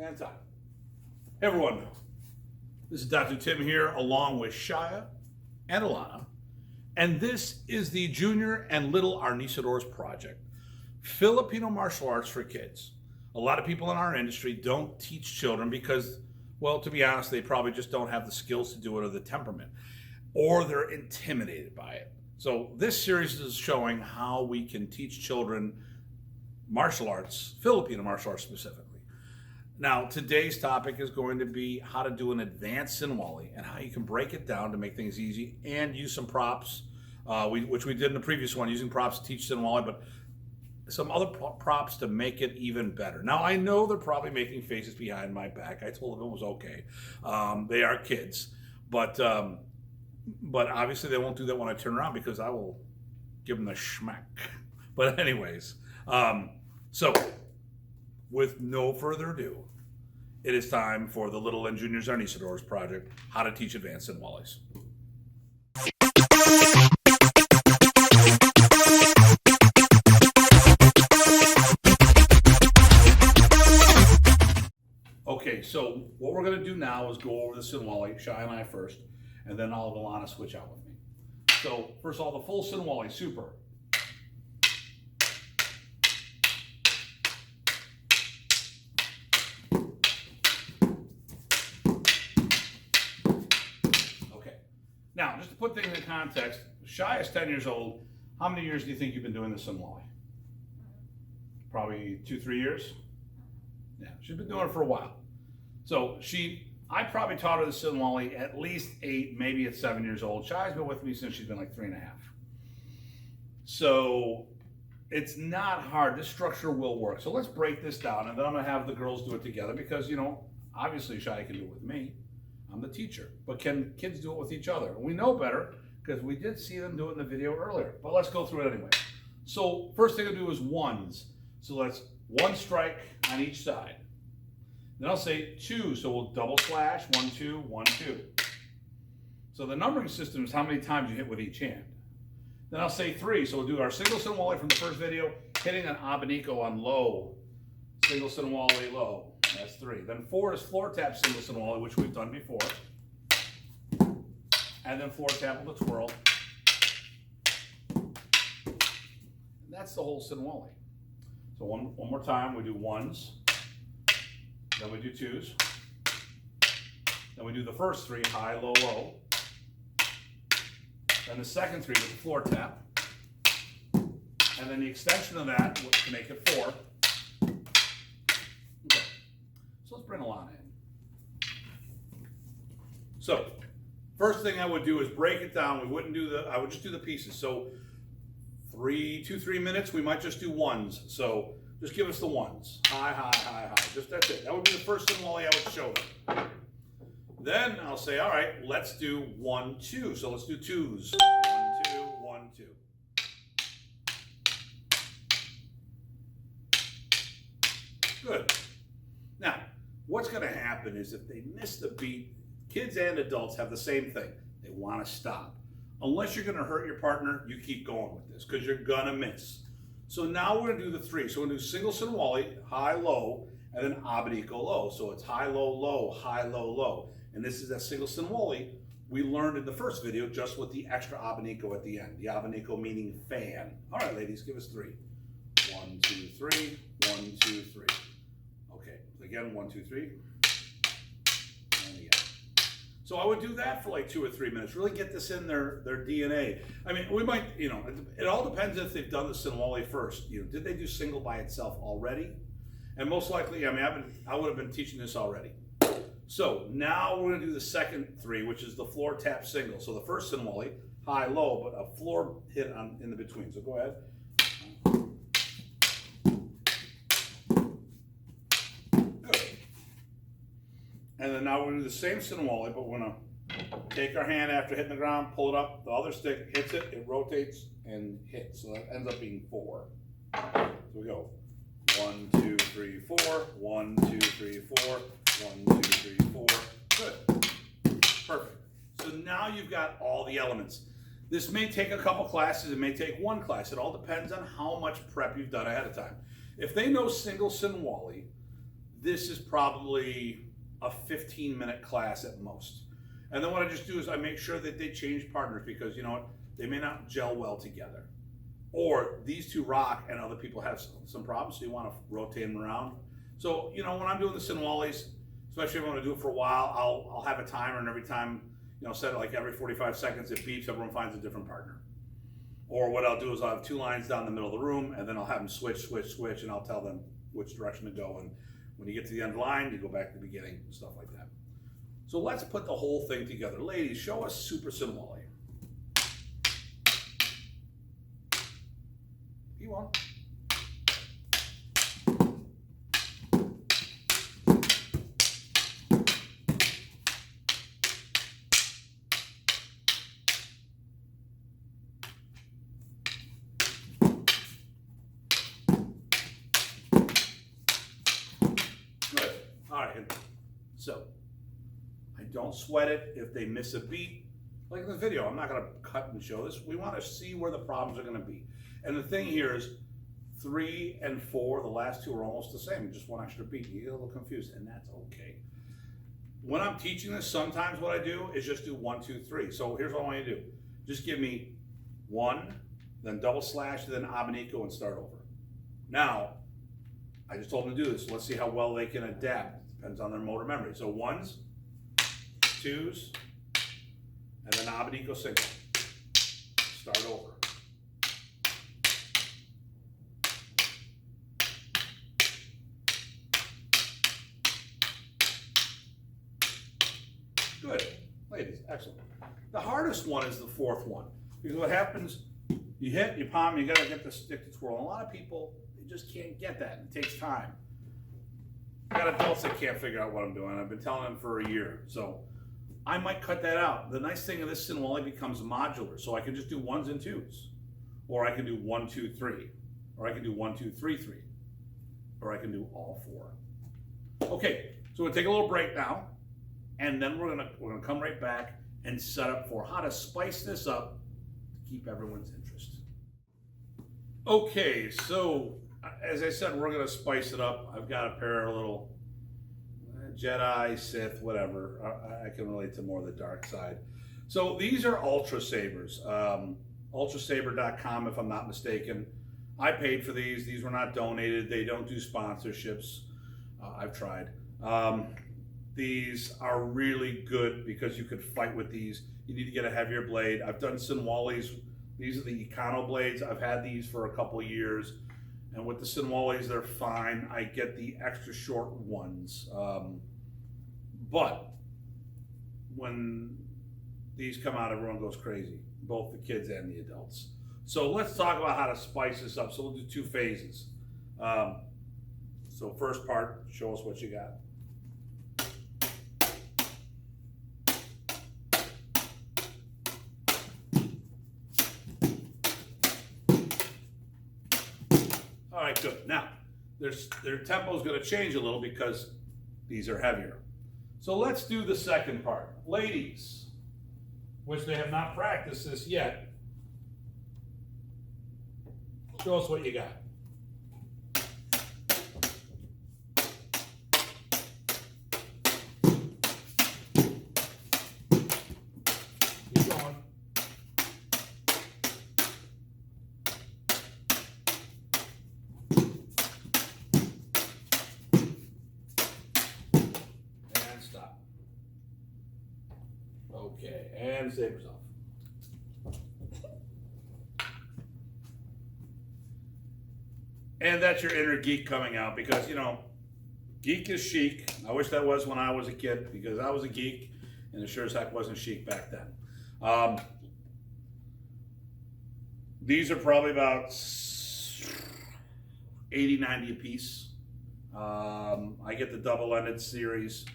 and time. Hey everyone, this is Datu Tim here along with Shia and Alana, and this is the Junior and Little Arnisadors Project, Filipino martial arts for kids. A lot of people in our industry don't teach children because, well, to be honest, they probably just don't have the skills to do it or the temperament, or they're intimidated by it. So this series is showing how we can teach children martial arts, Filipino martial arts specifically. Now, today's topic is going to be how to do an advanced Sinawali and how you can break it down to make things easy and use some props, which we did in the previous one, using props to teach Sinawali, but some other props to make it even better. Now, I know they're probably making faces behind my back. I told them it was okay. They are kids, but obviously they won't do that when I turn around because I will give them the schmack. But anyways, so with no further ado, it is time for the Little and Juniors Arnisadors Project, how to teach advanced Sinawalis. Okay, so what we're going to do now is go over the Sinawali, Shai and I first, and then I'll have Alana switch out with me. So first of all, the full Sinawali, super. Okay, now just to put things in context, Shai is 10 years old. How many years do you think you've been doing the Sinawali? Probably 2-3 years? Yeah, she's been doing it for a while. So I probably taught her the Sinawali at least 8, maybe at 7 years old. Shai's been with me since she's been like 3.5. So it's not hard. This structure will work. So let's break this down, and then I'm gonna have the girls do it together because, you know, obviously Shai can do it with me. I'm the teacher, but can kids do it with each other? And we know better because we did see them do it in the video earlier, but let's go through it anyway. So first thing to do is ones. So let's one strike on each side. Then I'll say 2, so we'll double slash, 1, 2, 1, 2. So the numbering system is how many times you hit with each hand. Then I'll say 3, so we'll do our single Sinawali from the first video, hitting an abanico on low, single Sinawali low, that's 3. Then 4 is floor tap single Sinawali, which we've done before. And then floor tap with a twirl. And that's the whole Sinawali. So one more time, we do ones. Then we do 2s. Then we do the first 3, high, low, low. Then the second 3 with the floor tap. And then the extension of that to make it 4. Okay. So let's bring Alana in. So first thing I would do is break it down. I would just do the pieces. So 2-3 minutes, we might just do ones. So just give us the ones. High, high, high, high. Just that's it. That would be the first Sinawali I would show them. Then I'll say, all right, let's do 1, 2. So let's do 2s. 1, 2, 1, 2. Good. Now, what's going to happen is if they miss the beat, kids and adults have the same thing. They want to stop. Unless you're going to hurt your partner, you keep going with this because you're going to miss. So now we're going to do the 3. So we're going to do single Sinawali, high, low, and then abanico low. So it's high, low, low, high, low, low. And this is that single Sinawali we learned in the first video just with the extra abanico at the end. The abanico meaning fan. All right, ladies, give us 3. 1, 2, 3. 1, 2, 3. Okay, again, 1, 2, 3. And again. So I would do that for like 2 or 3 minutes. Really get this in their DNA. I mean, we might, you know, it all depends if they've done the Sinawali first. You know, did they do single by itself already? And most likely, I mean, I would have been teaching this already. So now we're going to do the second 3, which is the floor tap single. So the first Sinawali, high, low, but a floor hit in the between. So go ahead. And then now we're going to do the same Sinawali, but we're going to take our hand after hitting the ground, pull it up, the other stick hits it, it rotates and hits. So that ends up being 4. So we go 1, 2, 3, 4, 1, 2, 3, 4, 1, 2, 3, 4. Good. Perfect. So now you've got all the elements. This may take a couple classes, it may take 1 class. It all depends on how much prep you've done ahead of time. If they know single Sinawali, this is probably a 15-minute class at most. And then what I just do is I make sure that they change partners, because you know what, they may not gel well together. Or these two rock and other people have some problems, so you want to rotate them around. So, you know, when I'm doing the Sinawalis, especially if I'm going to do it for a while, I'll have a timer, and every time, you know, set it like every 45 seconds, it beeps, everyone finds a different partner. Or what I'll do is I'll have 2 lines down the middle of the room, and then I'll have them switch, and I'll tell them which direction to go. And when you get to the end of the line, you go back to the beginning, and stuff like that. So let's put the whole thing together. Ladies, show us Super Sinawali. You want? Good. All right. So I don't sweat it if they miss a beat. Like in the video, I'm not going to cut and show this. We want to see where the problems are going to be. And the thing here is 3 and 4, the last 2 are almost the same, just 1 extra beat. You get a little confused, and that's okay. When I'm teaching this, sometimes what I do is just do 1, 2, 3. So here's what I want you to do. Just give me 1, then double slash, then abanico, and start over. Now, I just told them to do this. So let's see how well they can adapt. Depends on their motor memory. So 1s, 2s, and then abanico single. Start over. Good. Ladies, excellent. The hardest one is the 4th one. Because what happens, you hit, you palm, you gotta get the stick to twirl. And a lot of people, they just can't get that. It takes time. I got adults that can't figure out what I'm doing. I've been telling them for a year. So I might cut that out. The nice thing of this Sinawali becomes modular. So I can just do 1s and 2s. Or I can do 1, 2, 3. Or I can do 1, 2, 3, 3. Or I can do all 4. Okay, so we'll take a little break now. And then we're gonna come right back and set up for how to spice this up to keep everyone's interest. Okay, so as I said, we're gonna spice it up. I've got a pair of little Jedi, Sith, whatever. I can relate to more of the dark side. So these are Ultra Sabers, ultrasaber.com if I'm not mistaken. I paid for these. These were not donated. They don't do sponsorships. I've tried. These are really good because you could fight with these. You need to get a heavier blade. I've done Sinawalis. These are the Econo blades. I've had these for a couple of years. And with the Sinawalis, they're fine. I get the extra short ones. But when these come out, everyone goes crazy, both the kids and the adults. So let's talk about how to spice this up. So we'll do 2 phases. So first part, show us what you got. All right, good. Now, their tempo is going to change a little because these are heavier. So let's do the second part. Ladies, which they have not practiced this yet, show us what you got. Keep going. Okay, and sabers off. And that's your inner geek coming out because, you know, geek is chic. I wish that was when I was a kid because I was a geek and it sure as heck wasn't chic back then. These are probably about 80, 90 a piece. I get the double-ended series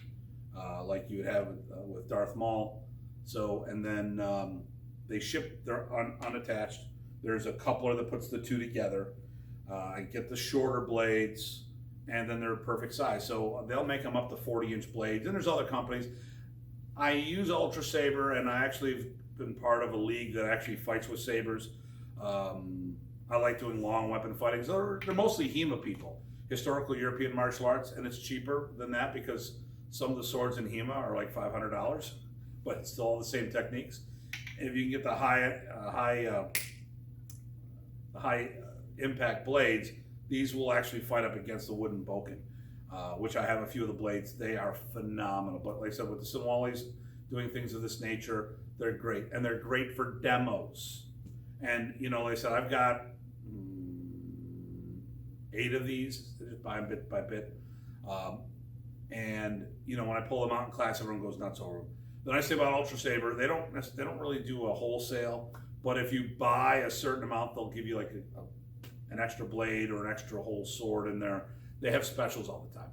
like you would have with Darth Maul. So, and then they ship, they're unattached. There's a coupler that puts the 2 together. I get the shorter blades, and then they're a perfect size. So they'll make them up to 40-inch blades. And there's other companies. I use Ultra Saber, and I actually have been part of a league that actually fights with sabers. I like doing long weapon fighting. So they're mostly HEMA people. historical European martial arts, and it's cheaper than that because some of the swords in HEMA are like $500, but it's still all the same techniques. And if you can get the high impact blades, these will actually fight up against the wooden bokken, which I have a few of the blades. They are phenomenal. But like I said, with the Sinawalis doing things of this nature, they're great, and they're great for demos. And you know, like I said, I've got 8 of these. I just buy them bit by bit. And you know, when I pull them out in class, everyone goes nuts over them. The nice thing about Ultra Saber, they don't really do a wholesale, but if you buy a certain amount, they'll give you like an extra blade or an extra whole sword in there. They have specials all the time.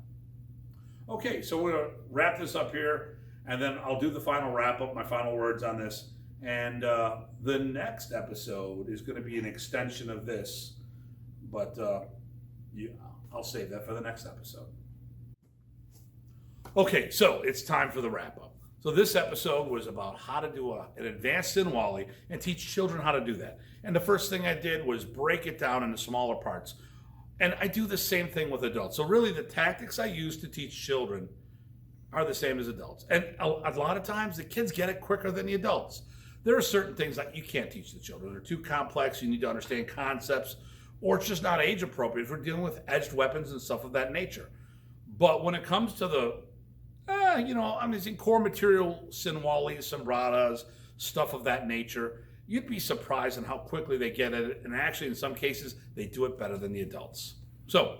Okay, so we're gonna wrap this up here, and then I'll do the final wrap up, my final words on this. And the next episode is going to be an extension of this, but I'll save that for the next episode. Okay, so it's time for the wrap up. So this episode was about how to do an advanced Sinawali and teach children how to do that. And the first thing I did was break it down into smaller parts. And I do the same thing with adults. So really the tactics I use to teach children are the same as adults. And a lot of times the kids get it quicker than the adults. There are certain things that you can't teach the children. They're too complex, you need to understand concepts, or it's just not age appropriate if we're dealing with edged weapons and stuff of that nature. But when it comes to the I'm using core material, Sinawalis, Sombratas, stuff of that nature, you'd be surprised on how quickly they get at it. And actually, in some cases, they do it better than the adults. So,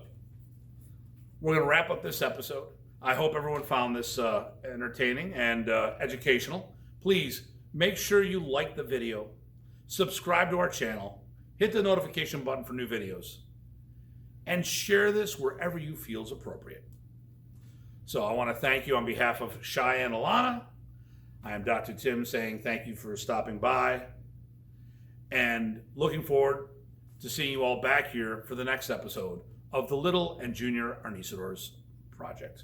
we're going to wrap up this episode. I hope everyone found this entertaining and educational. Please make sure you like the video, subscribe to our channel, hit the notification button for new videos, and share this wherever you feel is appropriate. So I want to thank you on behalf of Shia and Alana. I am Datu Tim saying thank you for stopping by, and looking forward to seeing you all back here for the next episode of the Little and Junior Arnisadors Project.